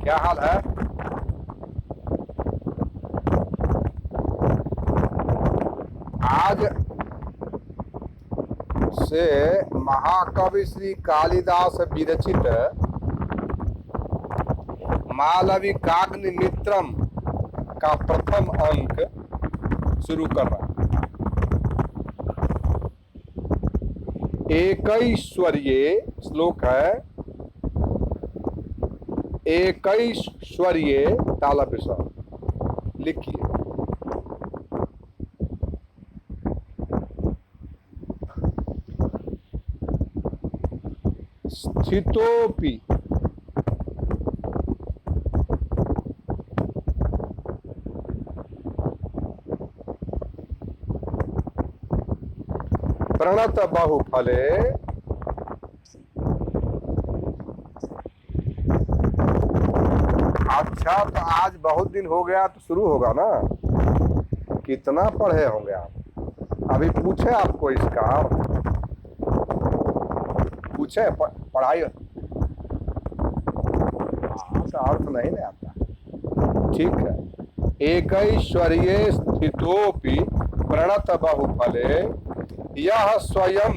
क्या हाल है? आज से महाकवि श्री कालिदास विरचित मालवी काग्निमित्रम का प्रथम अंक शुरू कर रहा है। एकैश्वर्ये श्लोक है, एकैश्वर्ये ताला विषय लिखिए। स्थितोपि प्रणत बहुफले अच्छा, तो आज बहुत दिन हो गया तो शुरू होगा ना। कितना पढ़े होंगे आप? अभी पूछे आपको इसका पूछे पढ़ाई? तो अर्थ नहीं ना आता। ठीक है। एकैश्वर्ये स्थितोपि प्रणत बहुफले यह स्वयं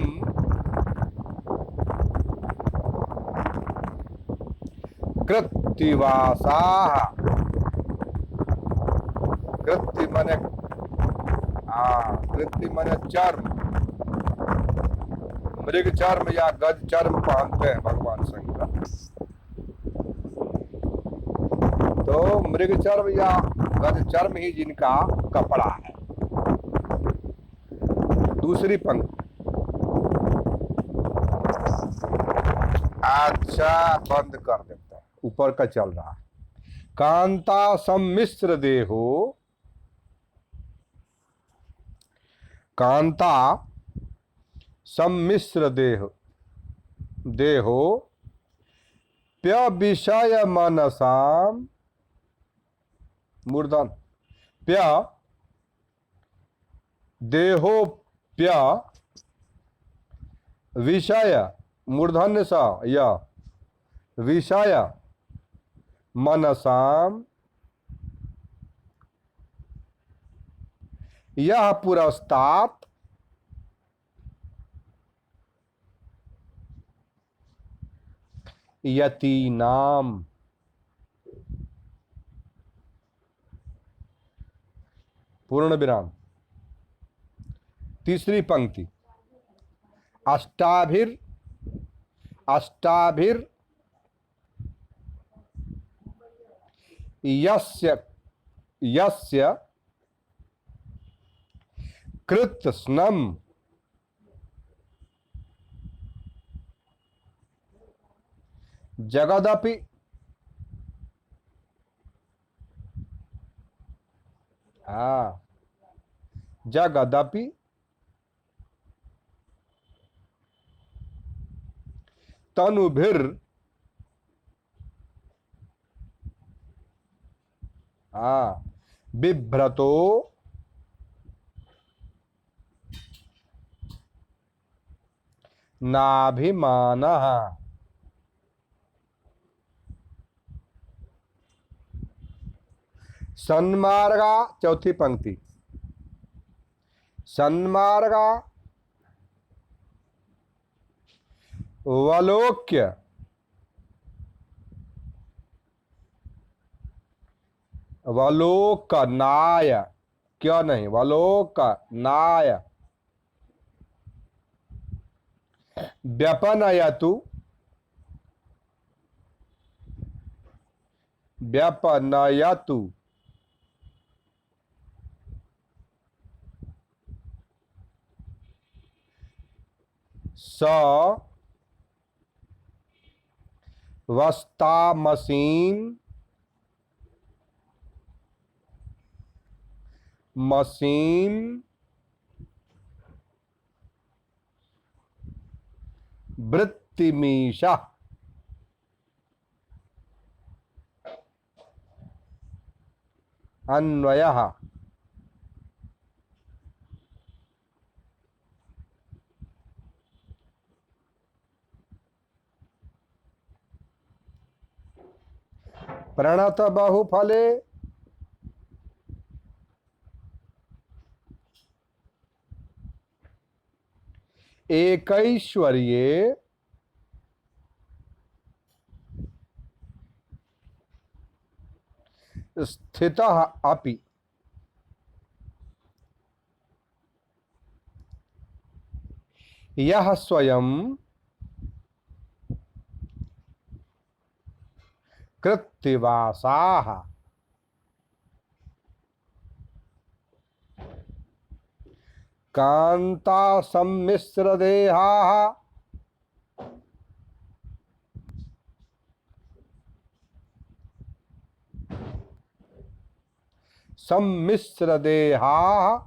कृत्तिवासाः। कृत्ति माने कृत्ति माने चर्म, मृग चर्म या गज चर्म पहनते हैं भगवान शंकर। तो मृग चर्म या गज चर्म ही जिनका कपड़ा है। दूसरी पंक्ति। अच्छा, बंद कर देते हैं, ऊपर का चल रहा है। कांता सम्मिश्र देहो, कांता सम्मिश्र देहो प्य विषय मनसाम मूर्धन प्य देहोप्य विषय मूर्धन्य सा या विषय मनसाम यह पुरस्तात यतीनाम। पूर्ण विराम। तीसरी पंक्ति। अष्टाभिर अष्टाभिर यस्य यस्य कृत्स्नम जगदपि जगदपि तनुभिर बिभ्रतो नाभिमानः। सन्मार्गा, चौथी पंक्ति। सन्मार्गा वलोक्य वलोकनाय, क्या नहीं, वलोकनाय व्यपनयतु व्यपनयतु स वस्तामसीम मसीम वृत्तिमीशा। अन्वयः प्रणत बहुफले एकैश्वर्ये स्थितः अपि यह स्वयं कृत्तिवासाः कांता सम्मिश्र देहाः सम्मिश्र देहाः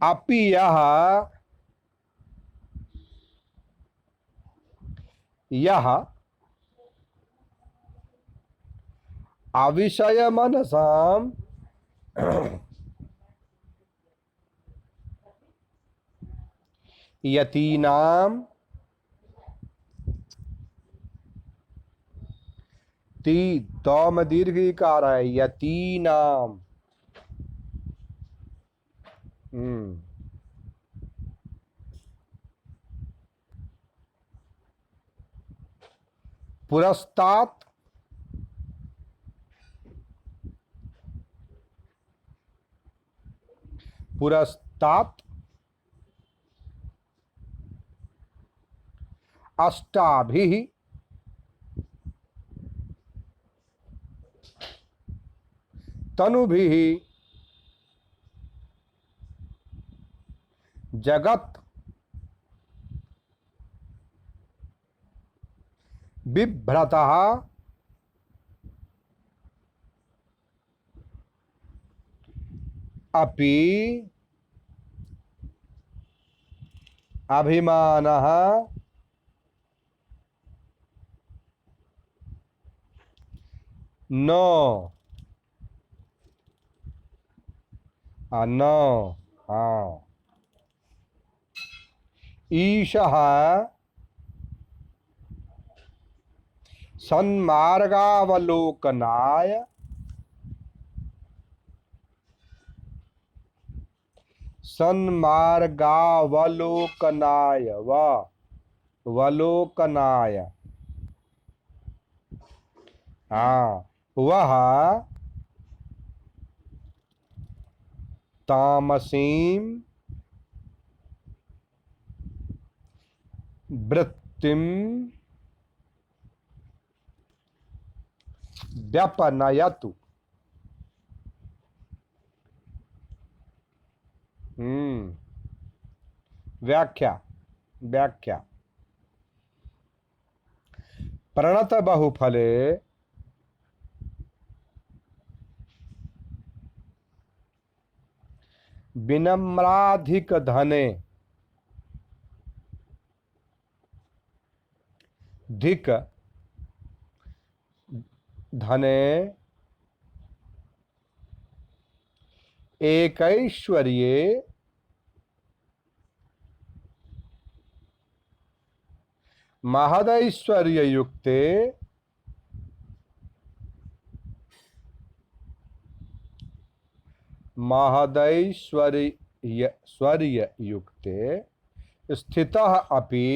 अपि यह अविषय मनसाम यतीनाम ती दौम दीर्घिकार है यतीनाम पुरस्तात् पुरस्तात् अष्टाभिः तनुभिः जगत बिभ्रतः अपि अभिमानः न ईशः सन्मार्गावलोकनाय वलोकनाय वह तामसीं वृत्तिं व्यपनयतु। व्याख्या व्याख्या प्रणत बहुफले विनम्राधिक धने धिक धने एकैश्वर्ये महदैश्वर्य युक्ते महदैश्वर्य युक्ते स्थितः अपि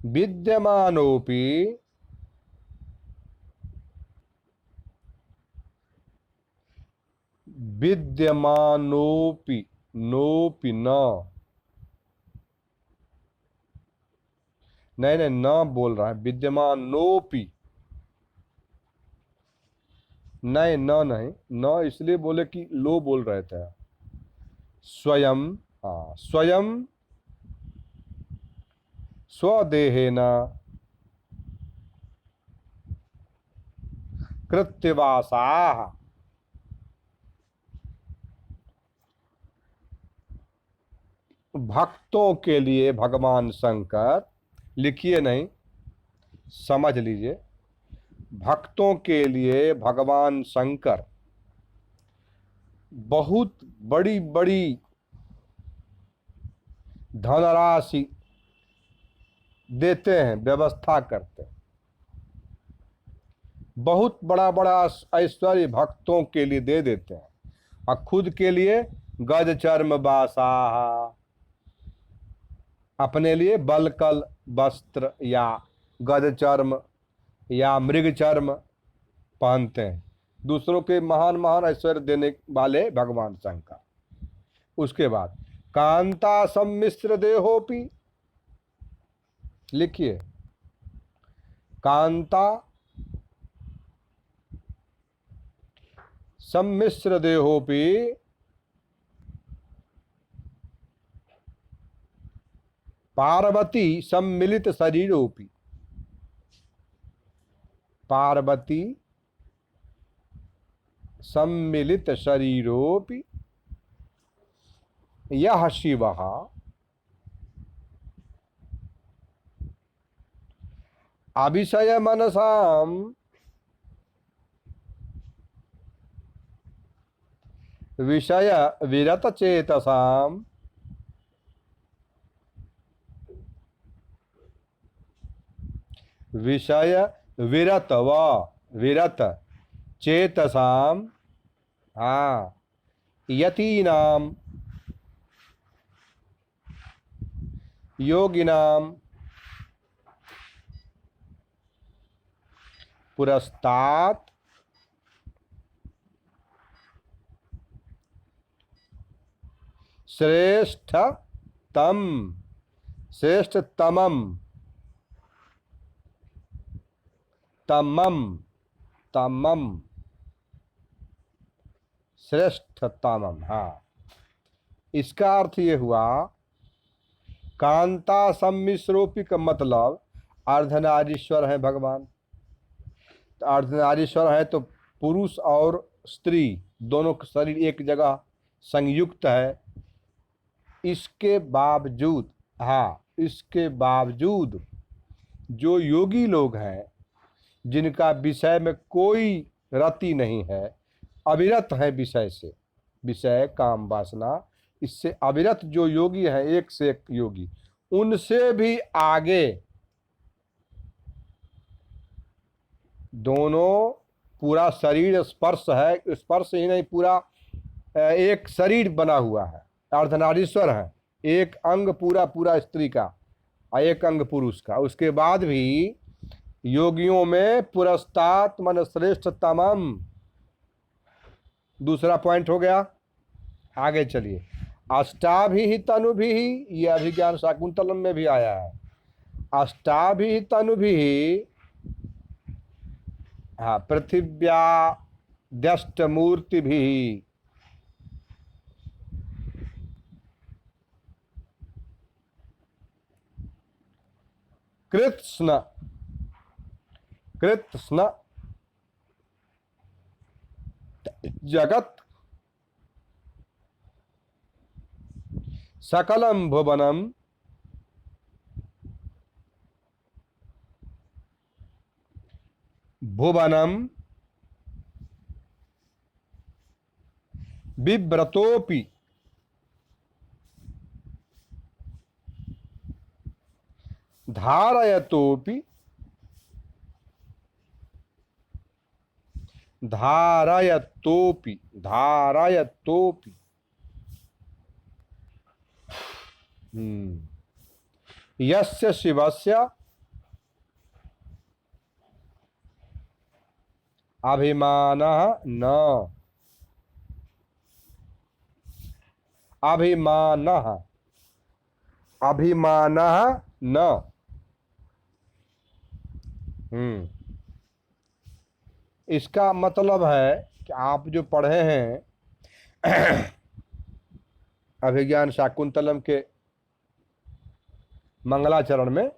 विद्यमानोपि नोपि न नहीं न बोल रहा है विद्यमानोपि नहीं न इसलिए बोले कि लो बोल रहे थे स्वयं स्वयं स्वदेहेन कृत्तिवासाः भक्तों के लिए भगवान शंकर, लिखिए नहीं समझ लीजिए, भक्तों के लिए भगवान शंकर बहुत बड़ी बड़ी धनराशि देते हैं, व्यवस्था करते हैं। बहुत बड़ा बड़ा ऐश्वर्य भक्तों के लिए दे देते हैं और खुद के लिए गज चर्म बासाहा, अपने लिए बलकल वस्त्र या गज चर्म या मृग चर्म पहनते हैं। दूसरों के महान महान ऐश्वर्य देने वाले भगवान शंकर। उसके बाद कांता सम्मिश्र देहोपि, लिखिए कांता सम्मिश्र देहोपि पार्वती सम्मिलित शरीरोपि, पार्वती सम्मिलित शरीरोपि यह शिवः अभिषय मनसाम विषय विरत चेतसाम विषय विरत व विरत चेतसाम यतीनाम योगिनाम पुरस्तात् श्रेष्ठतमम श्रेष्ठतमम। हाँ, इसका अर्थ ये हुआ कांता सम्मिश्रोपि का मतलब अर्धनारीश्वर है भगवान। तो अर्धनारीश्वर है तो पुरुष और स्त्री दोनों का शरीर एक जगह संयुक्त है। इसके बावजूद, हाँ, इसके बावजूद जो योगी लोग हैं जिनका विषय में कोई रति नहीं है, अविरत है विषय से, विषय काम वासना, इससे अविरत जो योगी हैं, एक से एक योगी, उनसे भी आगे दोनों पूरा शरीर स्पर्श है, स्पर्श ही नहीं, पूरा एक शरीर बना हुआ है, अर्धनारीश्वर है, एक अंग पूरा पूरा स्त्री का और एक अंग पुरुष का। उसके बाद भी योगियों में पुरस्तात् मन श्रेष्ठतमम, दूसरा पॉइंट हो गया। आगे चलिए, अष्टाभिः तनुभिः, ये अभिज्ञान शाकुंतलम में भी आया है। अष्टाभिः तनुभिः, हाँ, पृथिव्याद्यष्टमूर्तिभिः कृत्स्न जगत सकलम भुवनम बिभ्रतोपि धारयतोपि यस्य शिवस्य अभिमानः न इसका मतलब है कि आप जो पढ़े हैं अभिज्ञान शाकुंतलम के मंगलाचरण में,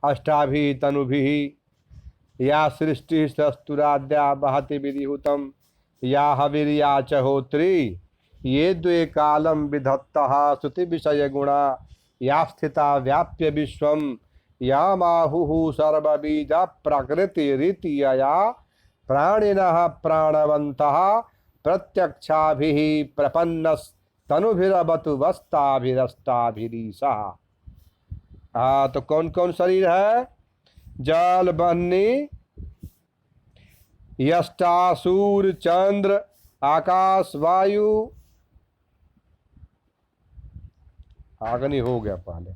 अष्टाभिः तनुभिः या सृष्टि शस्तुराद्या बहति विधिहुतम या हविर्या च होत्री, ये द्वे कालम विधत्तः श्रुति विषय गुणा या स्थिता व्याप्य विश्वम या माहुः सर्वबीज प्रकृति रीतिया प्राणिनः प्राणवन्तः प्रत्यक्षाभिः प्रपन्नस् तनुभिरवतु वस्ताभिरष्टाभिरीशा। हाँ, तो कौन कौन शरीर है? जल, बन्नी, यष्टा, सूर्य, चंद्र, आकाश, वायु, अग्नि हो गया पहले।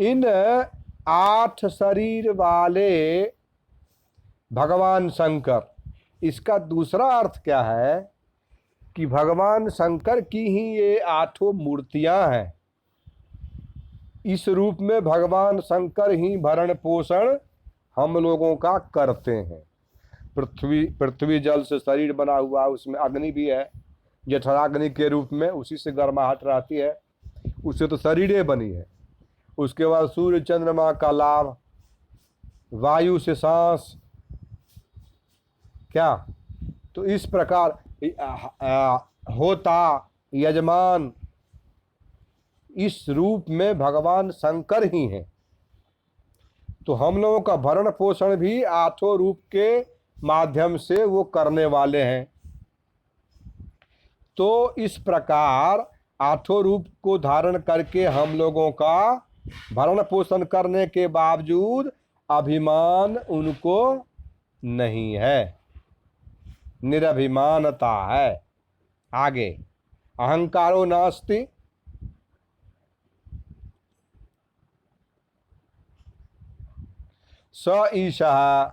इन 8 शरीर वाले भगवान शंकर, इसका दूसरा अर्थ क्या है कि भगवान शंकर की ही ये 8 मूर्तियां हैं। इस रूप में भगवान शंकर ही भरण पोषण हम लोगों का करते हैं। पृथ्वी जल से शरीर बना हुआ, उसमें अग्नि भी है जठराग्नि के रूप में, उसी से गर्माहट रहती है, उससे तो शरीरें बनी है। उसके बाद सूर्य चंद्रमा का लाभ, वायु से सांस, क्या? तो इस प्रकार होता यजमान, इस रूप में भगवान शंकर ही हैं। तो हम लोगों का भरण पोषण भी 8 रूप के माध्यम से वो करने वाले हैं। तो इस प्रकार 8 रूप को धारण करके हम लोगों का भरण पोषण करने के बावजूद अभिमान उनको नहीं है, निरभिमानता है। आगे, अहंकारो नास्ति स ईशः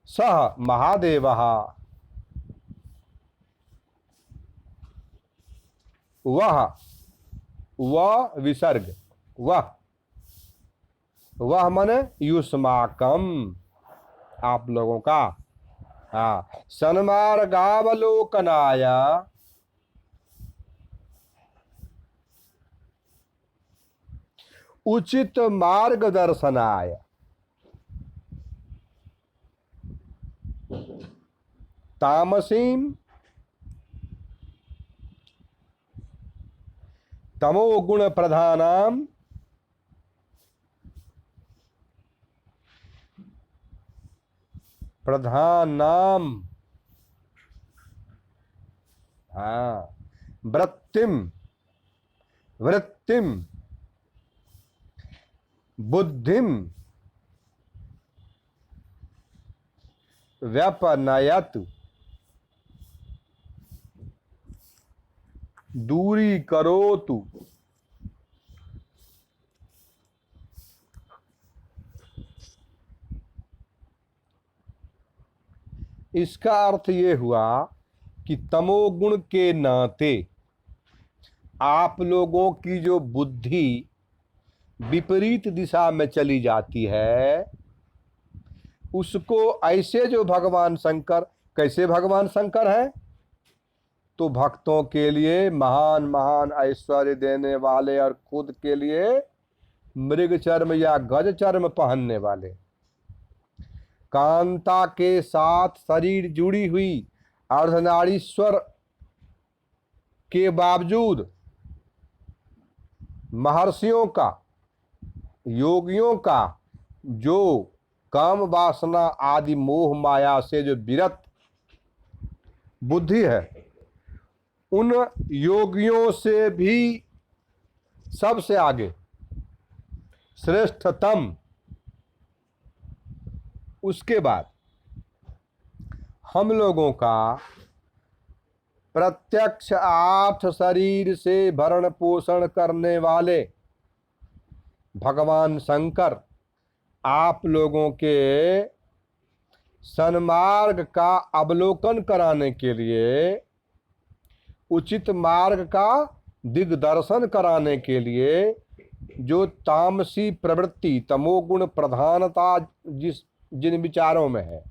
सः महादेवः वह विसर्ग, वह माने युष्माकम, आप लोगों का। हाँ, सन्मार्गावलोकनाय उचित मार्गदर्शनाय तामसीम तमोगुण प्रधानाम हाँ, वृत्तिम बुद्धिम व्यपनयत, दूरी करोतु। इसका अर्थ ये हुआ कि तमोगुण के नाते आप लोगों की जो बुद्धि विपरीत दिशा में चली जाती है, उसको ऐसे जो भगवान शंकर, कैसे भगवान शंकर है? तो भक्तों के लिए महान महान ऐश्वर्य देने वाले और खुद के लिए मृग चर्म या गज चर्म पहनने वाले, कांता के साथ शरीर जुड़ी हुई अर्धनारीश्वर के बावजूद महर्षियों का, योगियों का जो काम वासना आदि मोह माया से जो विरत बुद्धि है, उन योगियों से भी सबसे आगे श्रेष्ठतम। उसके बाद हम लोगों का प्रत्यक्ष 8 शरीर से भरण पोषण करने वाले भगवान शंकर आप लोगों के सन्मार्ग का अवलोकन कराने के लिए, उचित मार्ग का दिग्दर्शन कराने के लिए, जो तामसी प्रवृत्ति, तमोगुण प्रधानता जिन विचारों में है,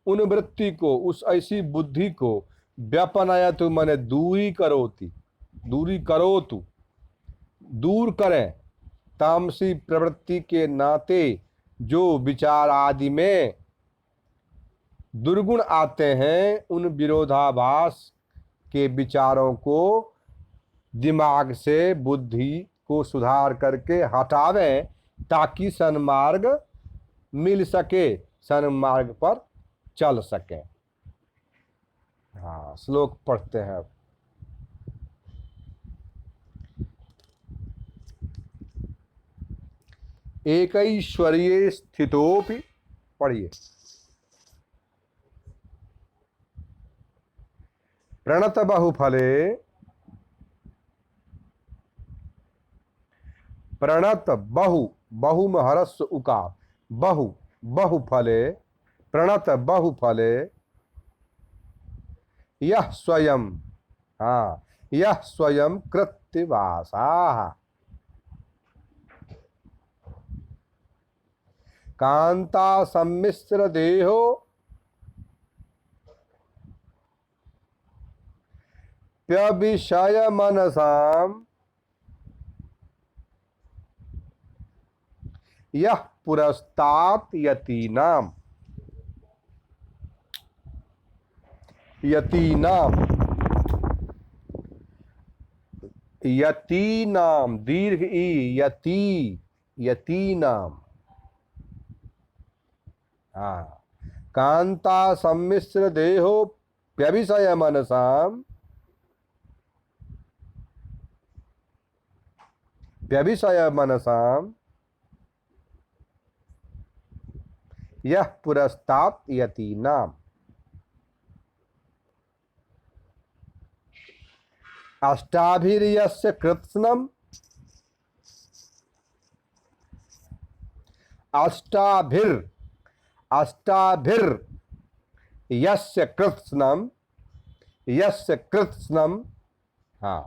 उन वृत्ति को, उस ऐसी बुद्धि को व्यपनयतु माने दूरी करोति, दूर करें। तामसी प्रवृत्ति के नाते जो विचार आदि में दुर्गुण आते हैं, उन विरोधाभास के विचारों को दिमाग से, बुद्धि को सुधार करके हटावें, ताकि सन्मार्ग मिल सके, सन्मार्ग पर चल सके। हाँ, श्लोक पढ़ते हैं अब। एकैश्वर्ये स्थितोपि, पढ़िए। प्रणत बहुफले, प्रणत बहु, बहु में हरस्व उकार, बहु बहुफले, प्रणत बहुफले, यह स्वयं, हाँ, यह स्वयं कृत्यवासा, कांता सम्मिश्र देहो, प्यविषय मनसाम, यह पुरस्तात् यतीनाम, यतीनाम, यतीनाम दीर्घ ई, यती, यतीनाम, हाँ, कांता सम्मिश्र देहो प्यविषय मनसाम, प्यविषय मनसाम, यह पुरस्तात् यतीनाम। अष्टाभिर्यस्य कृत्स्नम, अष्टाभिर, अष्टाभिर यस्य कृत्स्नम, यस्य कृत्स्नम, हाँ,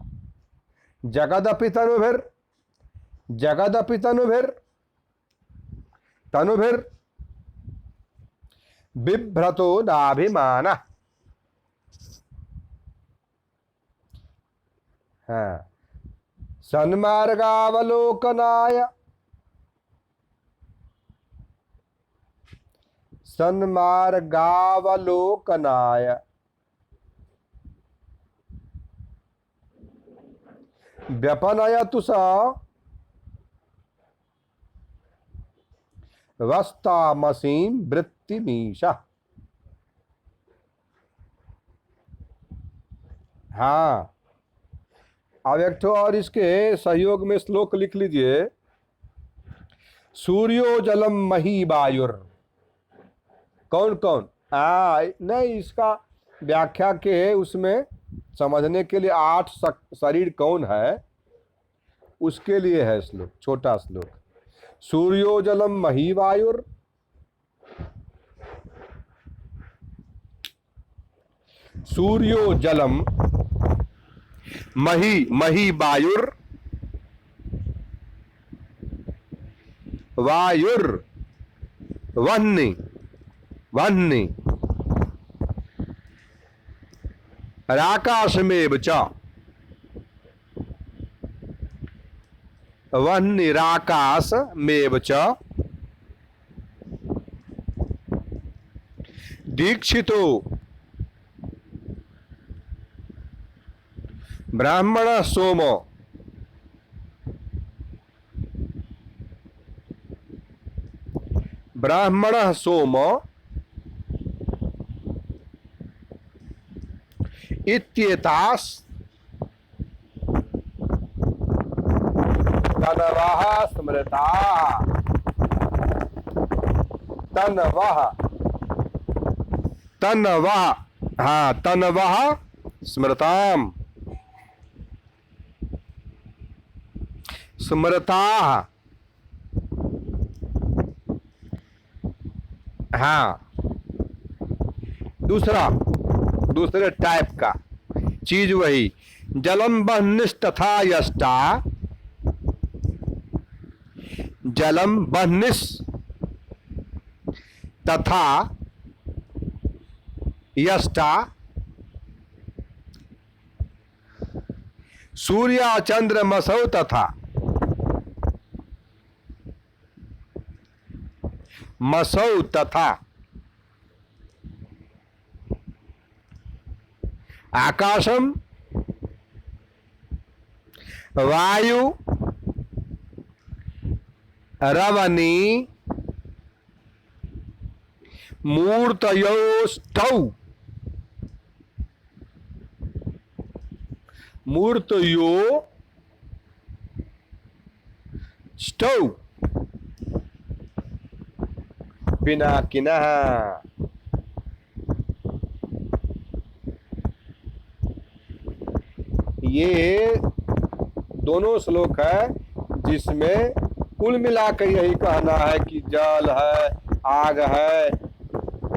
जगदपि तनुभिर, जगदपि तनुभिर, तनुभिर बिभ्रतो नाभिमान, हाँ, सन्मार्गावलोकनाय, सन्मार्गावलोकनाय, व्यपनयतु स वस्तामसीं वृत्तिमीशा। हाँ, अब एक ठो और इसके सहयोग में श्लोक लिख लीजिए। सूर्यो जलम मही वायुर, कौन कौन, नहीं, इसका व्याख्या के उसमें समझने के लिए 8 शरीर कौन है उसके लिए है श्लोक, छोटा श्लोक। सूर्यो जलम मही वायुर, सूर्यो जलम मही, मही वायुर, वायुर वह्नि, वह्नि राकाशमेव च, वह्निराकाशमेव च, दीक्षितो ब्राह्मण सोमो, ब्राह्मण सोमो इत्येतास तनवः स्मृताः, तनवः, तनवः, हाँ, तनवः स्मृताम, स्मृताः, हाँ, दूसरा, दूसरे टाइप का चीज वही। जलम बह्निस्तथा यष्टा, जलम बह्निस तथा यष्टा, सूर्य चंद्र मसौ तथा, मसौ तथा, आकाशम वायु रवनी मूर्तयोष्टौ, मूर्तयो स्टौ पिनाकिनः। ये दोनों श्लोक है जिसमें कुल मिलाकर यही कहना है कि जल है, आग है,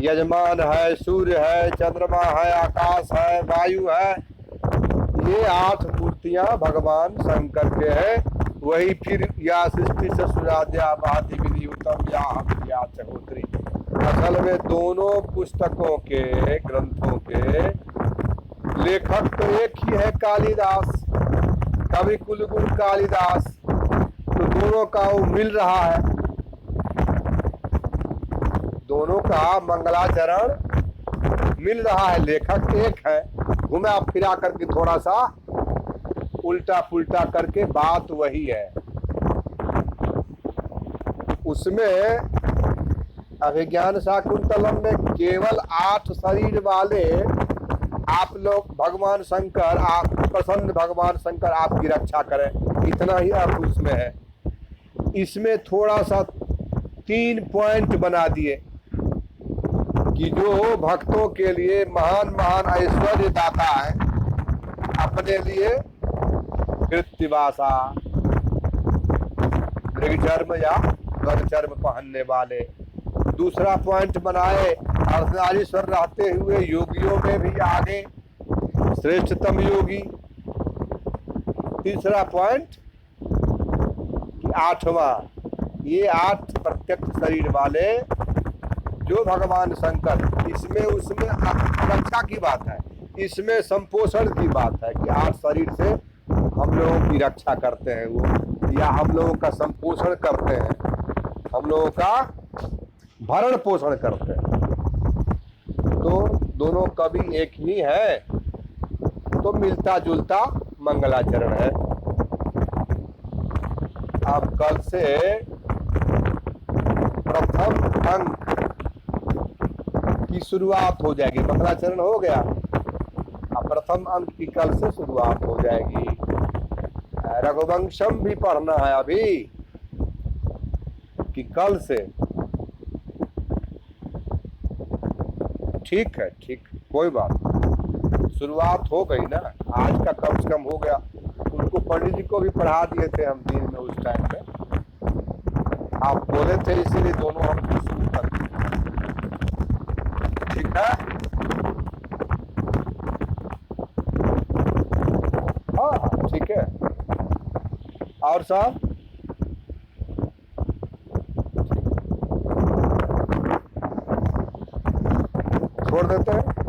यजमान है, सूर्य है, चंद्रमा है, आकाश है, वायु है। ये 8 मूर्तियां भगवान शंकर के हैं। वही फिर या सृष्टि ससुराद्या भाति विधि उत्तम या हम या चहोत्री। असल में दोनों पुस्तकों के ग्रंथों के लेखक तो एक ही है, कालिदास, कवि कुलगुरु कालिदास। तो दोनों का वो मिल रहा है, दोनों का मंगलाचरण मिल रहा है, लेखक एक है। घुमा फिरा करके थोड़ा सा उल्टा पुल्टा करके बात वही है। उसमें अभिज्ञान शाकुंतलम में केवल 8 शरीर वाले आप लोग भगवान शंकर, आप प्रसन्न भगवान शंकर आपकी रक्षा करें, इतना ही अर्थ उसमें है। इसमें थोड़ा सा 3 पॉइंट बना दिए कि जो भक्तों के लिए महान महान ऐश्वर्य दाता है, अपने लिए कृत्तिवासा, मृगचर्म या गजचर्म पहनने वाले। दूसरा पॉइंट बनाए अर्धनारीश्वर रहते हुए योगियों में भी आगे श्रेष्ठतम योगी। तीसरा पॉइंट 8वां, ये 8 प्रत्यक्ष शरीर वाले जो भगवान शंकर, इसमें उसमें रक्षा की बात है, इसमें संपोषण की बात है कि 8 शरीर से हम लोगों की रक्षा करते हैं वो, या हम लोगों का संपोषण करते हैं, हम लोगों का भरण पोषण करते हैं। तो दोनों कवि एक ही है, तो मिलता जुलता मंगलाचरण है। अब कल से प्रथम अंक की शुरुआत हो जाएगी। मंगलाचरण हो गया, अब प्रथम अंक की कल से शुरुआत हो जाएगी। रघुवंशम भी पढ़ना है अभी कि कल से। ठीक है, ठीक, कोई बात, शुरुआत हो गई ना, आज का कम से कम हो गया। उनको पंडित जी को भी पढ़ा दिए थे हम दिन में, उस टाइम में आप बोले थे, इसीलिए दोनों हम शुरू कर दिए। ठीक है, हाँ हाँ ठीक है। और साहब छोड़ देते हैं।